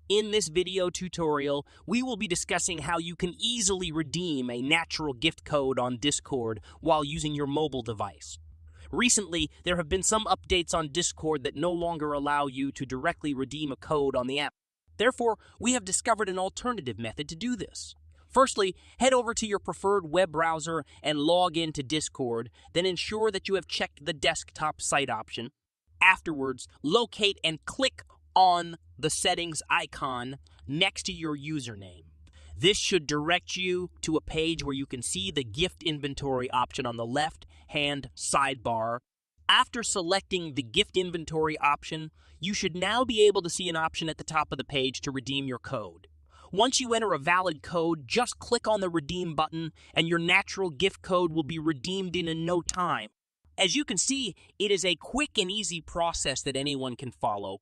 In this video tutorial, we will be discussing how you can easily redeem a natural gift code on Discord while using your mobile device. Recently, there have been some updates on Discord that no longer allow you to directly redeem a code on the app. Therefore, we have discovered an alternative method to do this. Firstly, head over to your preferred web browser and log into Discord, then ensure that you have checked the desktop site option. Afterwards, locate and click on the settings icon next to your username. This should direct you to a page where you can see the gift inventory option on the left-hand sidebar. After selecting the gift inventory option, you should now be able to see an option at the top of the page to redeem your code. Once you enter a valid code, just click on the redeem button and your natural gift code will be redeemed in no time. As you can see, it is a quick and easy process that anyone can follow.